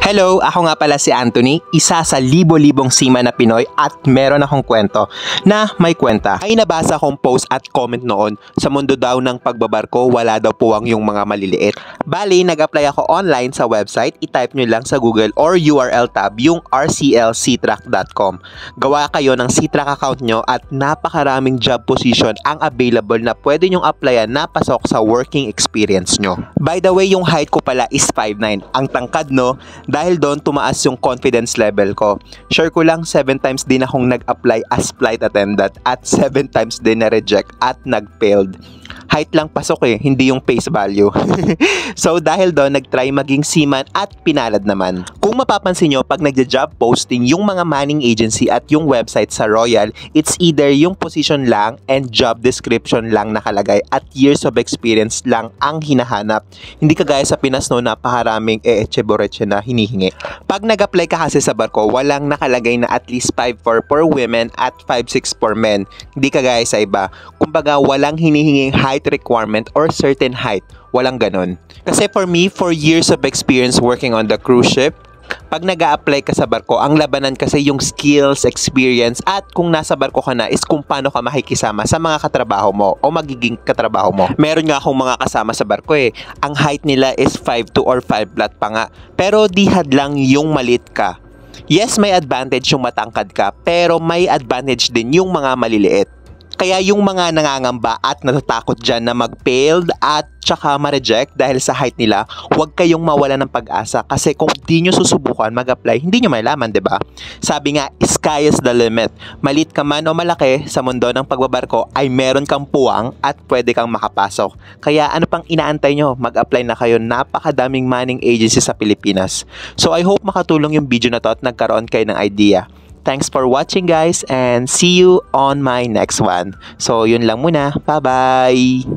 Hello, ako nga pala si Anthony, isa sa libo-libong seaman na Pinoy at meron akong kwento na may kwenta. Ay nabasa kong post at comment noon, sa mundo daw ng pagbabarko wala daw puwang yung mga maliliit. Bali, nag-apply ako online sa website, itype nyo lang sa Google or URL tab yung rclseatrack.com. Gawa kayo ng Seatrack account nyo at napakaraming job position ang available na pwede nyong applyan na pasok sa working experience nyo. By the way, yung height ko pala is 5'9". Ang tangkad no, dahil doon tumaas yung confidence level ko. Sure ko lang 7 times din akong nag-apply as flight attendant at 7 times din na-reject at nag-failed. Height lang pasok hindi yung face value. So dahil doon, nag-try maging seaman at pinalad naman. Kung mapapansin nyo, pag nagja-job posting yung mga manning agency at yung website sa Royal, it's either yung position lang and job description lang nakalagay at years of experience lang ang hinahanap. Hindi kagaya sa Pinas no, napakaraming echeboretse na hinihingi. Pag nag-apply ka kasi sa barko, walang nakalagay na at least 5'4" for women at 5'6" for men. Hindi kagaya sa iba. Kumbaga, walang hinihinging height requirement or certain height. Walang ganon. Kasi for me, 4 years of experience working on the cruise ship, pag nag-a-apply ka sa barko, ang labanan kasi yung skills, experience, at kung nasa barko ka na is kung paano ka makikisama sa mga katrabaho mo o magiging katrabaho mo. Meron nga akong mga kasama sa barko Ang height nila is 5'2" or 5 flat pa nga. Pero di hadlang yung malit ka. Yes, may advantage yung matangkad ka, pero may advantage din yung mga maliliit. Kaya yung mga nangangamba at natatakot dyan na mag-failed at tsaka ma-reject dahil sa height nila, huwag kayong mawala ng pag-asa kasi kung di nyo susubukan mag-apply, hindi nyo malaman, diba? Sabi nga, sky is the limit. Malit ka man o malaki sa mundo ng pagbabarko ay meron kang puwang at pwede kang makapasok. Kaya ano pang inaantay nyo? Mag-apply na kayo. Napakadaming manning agency sa Pilipinas. So I hope makatulong yung video na to at nagkaroon kayo ng idea. Thanks for watching guys and see you on my next one. So yun lang muna. Bye-bye!